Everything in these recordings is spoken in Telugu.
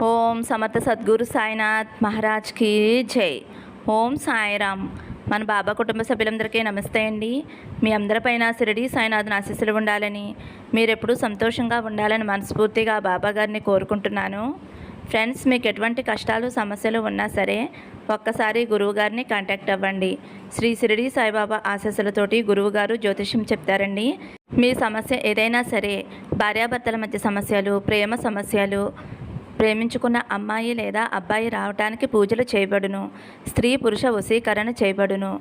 ఓం సమర్థ సద్గురు సాయినాథ్ మహారాజ్కి జై. ఓం సాయిరామ్. మన బాబా కుటుంబ సభ్యులందరికీ నమస్తే అండి. మీ అందరిపైన షిరిడి సాయినాథ్ ఆశీస్సులు ఉండాలని, మీరెప్పుడూ సంతోషంగా ఉండాలని మనస్ఫూర్తిగా బాబా గారిని కోరుకుంటున్నాను. ఫ్రెండ్స్, మీకు ఎటువంటి కష్టాలు సమస్యలు ఉన్నా సరే ఒక్కసారి గురువుగారిని కాంటాక్ట్ అవ్వండి. శ్రీ షిరిడి సాయిబాబా ఆశీస్సులతోటి గురువుగారు జ్యోతిష్యం చెప్తారండి. మీ సమస్య ఏదైనా సరే, భార్యాభర్తల మధ్య సమస్యలు, ప్రేమ సమస్యలు, ప్రేమించుకున్న అమ్మాయి లేదా అబ్బాయి రావడానికి పూజలు చేయబడును, స్త్రీ పురుష వశీకరణ చేయబడును.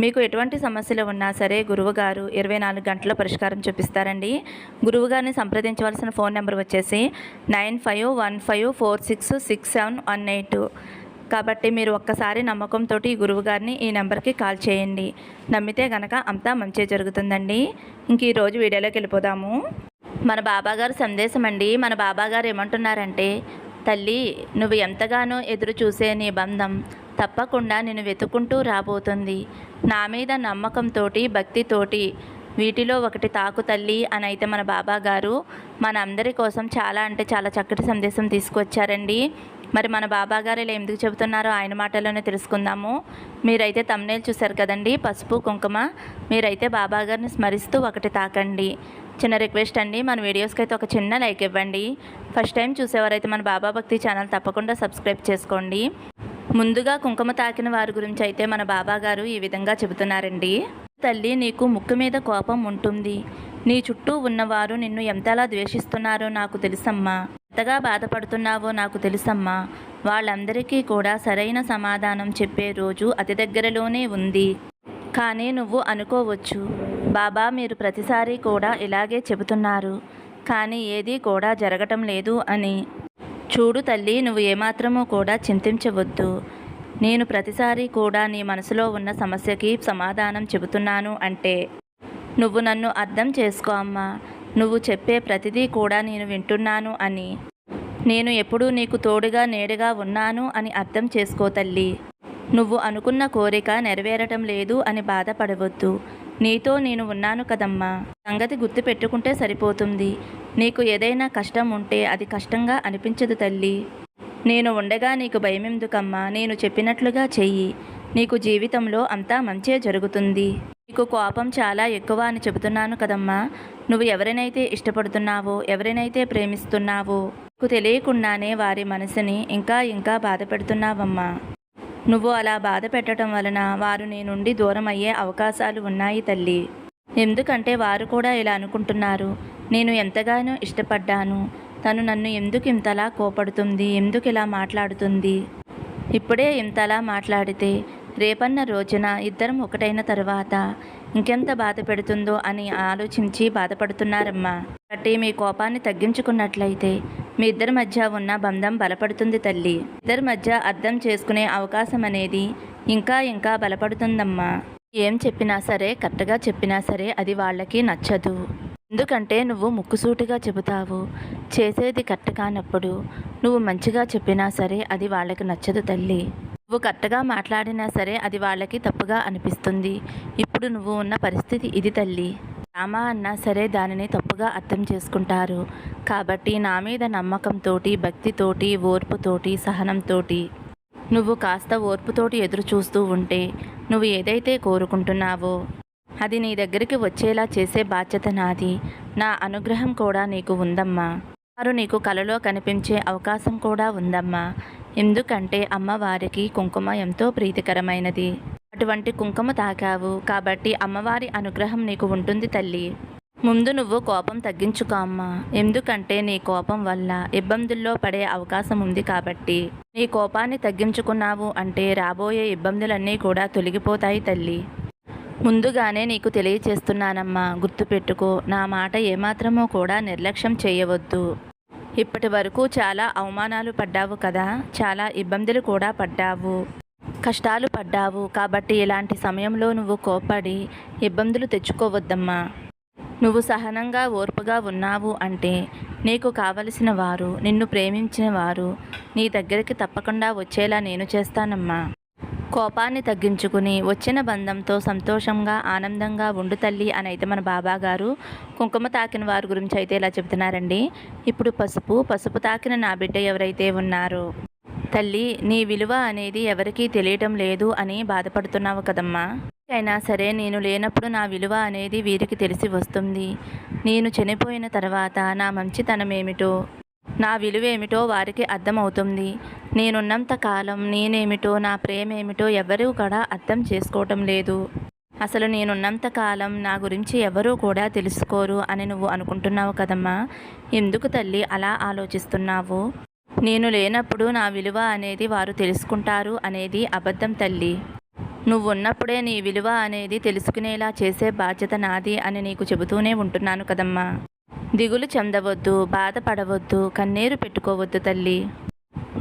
మీకు ఎటువంటి సమస్యలు ఉన్నా సరే గురువుగారు 24 గంటల పరిష్కారం చూపిస్తారండి. గురువుగారిని సంప్రదించవలసిన ఫోన్ నెంబర్ వచ్చేసి 9515466718. కాబట్టి మీరు ఒక్కసారి నమ్మకంతో గురువుగారిని ఈ నెంబర్కి కాల్ చేయండి. నమ్మితే గనక అంతా మంచి జరుగుతుందండి. ఇంక ఈరోజు వీడియోలోకి వెళ్ళిపోదాము. మన బాబాగారు సందేశం అండి. మన బాబాగారు ఏమంటున్నారంటే, తల్లి, నువ్వు ఎంతగానో ఎదురు చూసే నీ బంధం తప్పకుండా నిన్ను వెతుక్కుంటూ రాబోతుంది. నా మీద నమ్మకంతోటి, భక్తితోటి వీటిలో ఒకటి తాకు తల్లి అని అయితే మన బాబాగారు మన అందరి కోసం చాలా అంటే చాలా చక్కటి సందేశం తీసుకొచ్చారండి. మరి మన బాబాగారు ఇలా ఎందుకు చెబుతున్నారో ఆయన మాటల్లోనే తెలుసుకుందాము. మీరైతే థంబ్నెయిల్ చూశారు కదండి, పసుపు కుంకుమ. మీరైతే బాబాగారిని స్మరిస్తూ ఒకటి తాకండి. చిన్న రిక్వెస్ట్ అండి, మన వీడియోస్కి అయితే ఒక చిన్న లైక్ ఇవ్వండి. ఫస్ట్ టైం చూసేవారైతే మన బాబా భక్తి ఛానల్ తప్పకుండా సబ్స్క్రైబ్ చేసుకోండి. ముందుగా కుంకుమ తాకిన వారి గురించి అయితే మన బాబాగారు ఈ విధంగా చెబుతున్నారండి. తల్లి, నీకు ముక్కు మీద కోపం ఉంటుంది. నీ చుట్టూ ఉన్నవారు నిన్ను ఎంతలా ద్వేషిస్తున్నారో నాకు తెలుసమ్మా. ఎంతగా బాధపడుతున్నావో నాకు తెలుసమ్మా. వాళ్ళందరికీ కూడా సరైన సమాధానం చెప్పే రోజు అతి దగ్గరలోనే ఉంది. కానీ నువ్వు అనుకోవచ్చు, బాబా మీరు ప్రతిసారి కూడా ఇలాగే చెబుతున్నారు, కానీ ఏదీ కూడా జరగటం లేదు అని. చూడు తల్లి, నువ్వు ఏమాత్రమూ కూడా చింతించవద్దు. నేను ప్రతిసారి కూడా నీ మనసులో ఉన్న సమస్యకి సమాధానం చెబుతున్నాను అంటే నువ్వు నన్ను అర్థం చేసుకో అమ్మా. నువ్వు చెప్పే ప్రతిదీ కూడా నేను వింటున్నాను అని. నేను ఎప్పుడూ నీకు తోడుగా నేడుగా ఉన్నాను అని అర్థం చేసుకో తల్లి. నువ్వు అనుకున్న కోరిక నెరవేరటం లేదు అని బాధపడవద్దు. నీతో నేను ఉన్నాను కదమ్మా. సంగతి గుర్తు పెట్టుకుంటే సరిపోతుంది. నీకు ఏదైనా కష్టం ఉంటే అది కష్టంగా అనిపించదు తల్లి. నేను ఉండగా నీకు భయమెందుకమ్మా. నేను చెప్పినట్లుగా చెయ్యి. నీకు జీవితంలో అంతా మంచే జరుగుతుంది. నీకు కోపం చాలా ఎక్కువ అని చెబుతున్నాను కదమ్మా. నువ్వు ఎవరినైతే ఇష్టపడుతున్నావో, ఎవరినైతే ప్రేమిస్తున్నావో, నీకు తెలియకుండానే వారి మనసుని ఇంకా ఇంకా బాధ పెడుతున్నావమ్మా. నువ్వు అలా బాధ పెట్టడం వలన వారు నీ నుండి దూరం అయ్యే అవకాశాలు ఉన్నాయి తల్లి. ఎందుకంటే వారు కూడా ఇలా అనుకుంటున్నారు, నేను ఎంతగానో ఇష్టపడ్డాను, తను నన్ను ఎందుకు ఇంతలా కోపడుతుంది, ఎందుకు ఇలా మాట్లాడుతుంది, ఇప్పుడే ఇంతలా మాట్లాడితే రేపన్న రోజున ఇద్దరం ఒకటైన తర్వాత ఇంకెంత బాధ పెడుతుందో అని ఆలోచించి బాధపడుతున్నారమ్మా. కాబట్టి మీ కోపాన్ని తగ్గించుకున్నట్లయితే మీ ఇద్దరి మధ్య ఉన్న బంధం బలపడుతుంది తల్లి. ఇద్దరి మధ్య అర్థం చేసుకునే అవకాశం అనేది ఇంకా ఇంకా బలపడుతుందమ్మా. ఏం చెప్పినా సరే, కరెక్ట్గా చెప్పినా సరే అది వాళ్ళకి నచ్చదు. ఎందుకంటే నువ్వు ముక్కుసూటిగా చెబుతావు. చేసేది కరెక్ట్ కానప్పుడు నువ్వు మంచిగా చెప్పినా సరే అది వాళ్ళకి నచ్చదు తల్లి. నువ్వు కరెక్ట్గా మాట్లాడినా సరే అది వాళ్ళకి తప్పుగా అనిపిస్తుంది. ఇప్పుడు నువ్వు ఉన్న పరిస్థితి ఇది తల్లి. రామా అన్నా సరే దానిని తప్పుగా అర్థం చేసుకుంటారు. కాబట్టి నా మీద నమ్మకంతోటి, భక్తితోటి, ఓర్పుతోటి, సహనంతోటి నువ్వు కాస్త ఓర్పుతోటి ఎదురు చూస్తూ ఉంటే నువ్వు ఏదైతే కోరుకుంటున్నావో అది నీ దగ్గరికి వచ్చేలా చేసే బాధ్యత నాది. నా అనుగ్రహం కూడా నీకు ఉందమ్మా. వారు నీకు కలలో కనిపించే అవకాశం కూడా ఉందమ్మా. ఎందుకంటే అమ్మవారికి కుంకుమ ఎంతో ప్రీతికరమైనది. అటువంటి కుంకుమ తాకావు కాబట్టి అమ్మవారి అనుగ్రహం నీకు ఉంటుంది తల్లి. ముందు నువ్వు కోపం తగ్గించుకో అమ్మా. ఎందుకంటే నీ కోపం వల్ల ఇబ్బందుల్లో పడే అవకాశం ఉంది. కాబట్టి నీ కోపాన్ని తగ్గించుకున్నావు అంటే రాబోయే ఇబ్బందులన్నీ కూడా తొలగిపోతాయి తల్లి. ముందుగానే నీకు తెలియచేస్తున్నానమ్మా, గుర్తుపెట్టుకో. నా మాట ఏమాత్రమో కూడా నిర్లక్ష్యం చేయవద్దు. ఇప్పటి వరకు చాలా అవమానాలు పడ్డావు కదా, చాలా ఇబ్బందులు కూడా పడ్డావు, కష్టాలు పడ్డావు. కాబట్టి ఇలాంటి సమయంలో నువ్వు కోపడి ఇబ్బందులు తెచ్చుకోవద్దమ్మా. నువ్వు సహనంగా ఓర్పుగా ఉన్నావు అంటే నీకు కావలసిన వారు, నిన్ను ప్రేమించిన వారు నీ దగ్గరికి తప్పకుండా వచ్చేలా నేను చేస్తానమ్మా. కోపాన్ని తగ్గించుకుని వచ్చిన బంధంతో సంతోషంగా ఆనందంగా ఉండు తల్లి అని అయితే మన బాబా గారు కుంకుమ తాకిన వారి గురించి అయితే ఇలా చెబుతున్నారండి. ఇప్పుడు పసుపు తాకిన నా బిడ్డ ఎవరైతే ఉన్నారో తల్లి, నీ విలువ అనేది ఎవరికీ తెలియటం లేదు అని బాధపడుతున్నావు కదమ్మా. అయినా సరే నేను లేనప్పుడు నా విలువ అనేది వీరికి తెలిసి వస్తుంది. నేను చనిపోయిన తర్వాత నా మంచితనం ఏమిటో, నా విలువేమిటో వారికి అర్థమవుతుంది. నేనున్నంత కాలం నేనేమిటో, నా ప్రేమ ఏమిటో ఎవరూ కూడా అర్థం చేసుకోవటం లేదు. అసలు నేనున్నంత కాలం నా గురించి ఎవరూ కూడా తెలుసుకోరు అని నువ్వు అనుకుంటున్నావు కదమ్మా. ఎందుకు తల్లి అలా ఆలోచిస్తున్నావు? నేను లేనప్పుడు నా విలువ అనేది వారు తెలుసుకుంటారు అనేది అబద్ధం తల్లి. నువ్వున్నప్పుడే నీ విలువ అనేది తెలుసుకునేలా చేసే బాధ్యత నాది అని నీకు చెబుతూనే ఉంటున్నాను కదమ్మా. దిగులు చెందవద్దు, బాధపడవద్దు, కన్నీరు పెట్టుకోవద్దు తల్లి.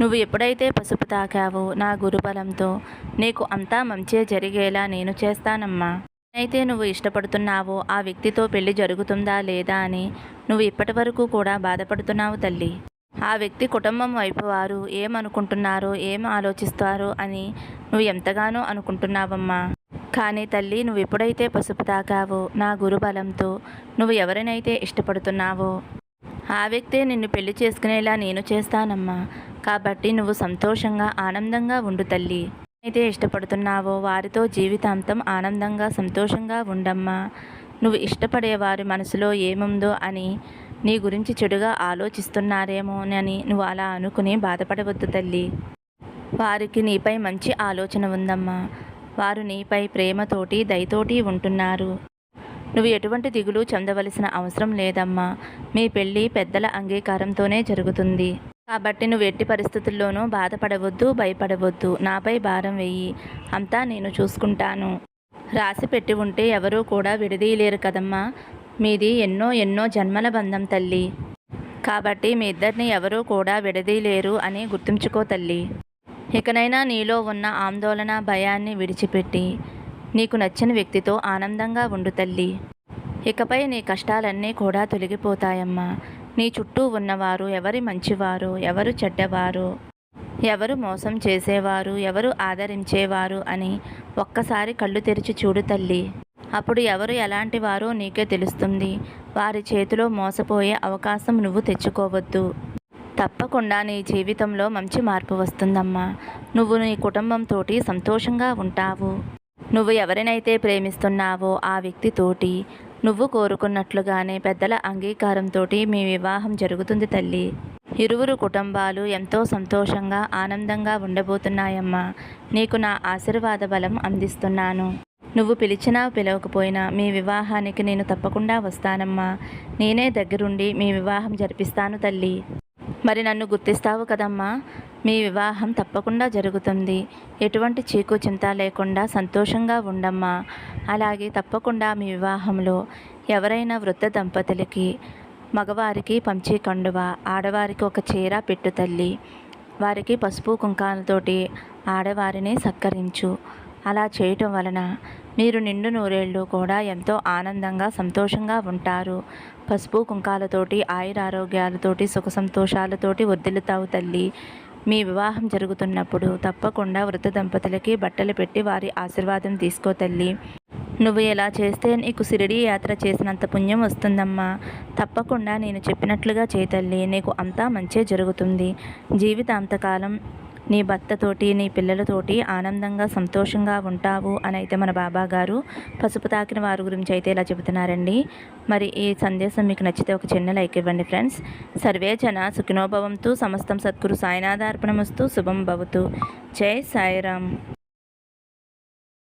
నువ్వు ఎప్పుడైతే పసుపు తాకావో నా గురుబలంతో నీకు అంతా మంచే జరిగేలా నేను చేస్తానమ్మా. అయితే నువ్వు ఇష్టపడుతున్నావో ఆ వ్యక్తితో పెళ్లి జరుగుతుందా లేదా అని నువ్వు ఇప్పటి వరకు కూడా బాధపడుతున్నావు తల్లి. ఆ వ్యక్తి కుటుంబం వైపు వారు ఏమనుకుంటున్నారో, ఏం ఆలోచిస్తారో అని నువ్వు ఎంతగానో అనుకుంటున్నావమ్మా. కానీ తల్లి, నువ్వు ఎప్పుడైతే పసుపు తాకావో నా గురుబలంతో నువ్వు ఎవరినైతే ఇష్టపడుతున్నావో ఆ వ్యక్తే నిన్ను పెళ్లి చేసుకునేలా నేను చేస్తానమ్మా. కాబట్టి నువ్వు సంతోషంగా ఆనందంగా ఉండు తల్లి. అయితే ఇష్టపడుతున్నావో వారితో జీవితాంతం ఆనందంగా సంతోషంగా ఉండమ్మా. నువ్వు ఇష్టపడే వారి మనసులో ఏముందో అని నీ గురించి చెడుగా ఆలోచిస్తున్నారేమోనని నువ్వు అలా అనుకుని బాధపడవద్దు తల్లి. వారికి నీపై మంచి ఆలోచన ఉందమ్మా. వారు నీపై ప్రేమతోటి దయతోటి ఉంటున్నారు. నువ్వు ఎటువంటి దిగులు చెందవలసిన అవసరం లేదమ్మా. మీ పెళ్ళి పెద్దల అంగీకారంతోనే జరుగుతుంది. కాబట్టి నువ్వు ఎట్టి పరిస్థితుల్లోనూ బాధపడవద్దు, భయపడవద్దు. నాపై భారం వెయ్యి, అంతా నేను చూసుకుంటాను. రాసి పెట్టి ఉంటే ఎవరూ కూడా విడదీయలేరు కదమ్మా. మీది ఎన్నో జన్మల బంధం తల్లి. కాబట్టి మీ ఇద్దరిని ఎవరూ కూడా విడదీయలేరు అని గుర్తుంచుకో తల్లి. ఇకనైనా నీలో ఉన్న ఆందోళన, భయాన్ని విడిచిపెట్టి నీకు నచ్చిన వ్యక్తితో ఆనందంగా ఉండు తల్లి. ఇకపై నీ కష్టాలన్నీ కూడా తొలగిపోతాయమ్మా. నీ చుట్టూ ఉన్నవారు ఎవరి మంచివారు, ఎవరు చెడ్డవారు, ఎవరు మోసం చేసేవారు, ఎవరు ఆదరించేవారు అని ఒక్కసారి కళ్ళు తెరిచి చూడు తల్లి. అప్పుడు ఎవరు ఎలాంటి వారో నీకే తెలుస్తుంది. వారి చేతిలో మోసపోయే అవకాశం నువ్వు తెచ్చుకోవద్దు. తప్పకుండా నీ జీవితంలో మంచి మార్పు వస్తుందమ్మా. నువ్వు నీ కుటుంబంతో సంతోషంగా ఉంటావు. నువ్వు ఎవరినైతే ప్రేమిస్తున్నావో ఆ వ్యక్తితోటి నువ్వు కోరుకున్నట్లుగానే పెద్దల అంగీకారంతో మీ వివాహం జరుగుతుంది తల్లి. ఇరువురు కుటుంబాలు ఎంతో సంతోషంగా ఆనందంగా ఉండబోతున్నాయమ్మా. నీకు నా ఆశీర్వాద బలం అందిస్తున్నాను. నువ్వు పిలిచినా పిలవకపోయినా మీ వివాహానికి నేను తప్పకుండా వస్తానమ్మా. నేనే దగ్గరుండి మీ వివాహం జరిపిస్తాను తల్లి. మరి నన్ను గుర్తిస్తావు కదమ్మా. మీ వివాహం తప్పకుండా జరుగుతుంది. ఎటువంటి చీకు చింత లేకుండా సంతోషంగా ఉండమ్మా. అలాగే తప్పకుండా మీ వివాహంలో ఎవరైనా వృద్ధ దంపతులకి మగవారికి పంచే కండువ, ఆడవారికి ఒక చీర పెట్టు తల్లి. వారికి పసుపు కుంకాలతోటి ఆడవారిని సత్కరించు. అలా చేయటం వలన మీరు నిండు నూరేళ్ళు కూడా ఎంతో ఆనందంగా సంతోషంగా ఉంటారు. పసుపు కుంకాలతోటి ఆయురారోగ్యాలతోటి సుఖ సంతోషాలతోటి వర్ధిల్లుతావు తల్లి. మీ వివాహం జరుగుతున్నప్పుడు తప్పకుండా వృద్ధ దంపతులకి బట్టలు పెట్టి వారి ఆశీర్వాదం తీసుకో తల్లి. నువ్వు ఎలా చేస్తే నీకు షిరిడీ యాత్ర చేసినంత పుణ్యం వస్తుందమ్మా. తప్పకుండా నేను చెప్పినట్లుగా చేయి తల్లి. నీకు అంతా మంచే జరుగుతుంది. జీవితాంతకాలం నీ భర్తతోటి నీ పిల్లలతోటి ఆనందంగా సంతోషంగా ఉంటావు అని అయితే మన బాబా గారు పసుపు తాకిన వారి గురించి అయితే ఇలా చెబుతున్నారండి. మరి ఈ సందేశం మీకు నచ్చితే ఒక చిన్న లైక్ ఇవ్వండి ఫ్రెండ్స్. సర్వే జన సుఖినోభవంతు, సమస్తం సద్గురు సాయినాథార్పణమస్తు, శుభం భవతు. జై సాయిరామ్.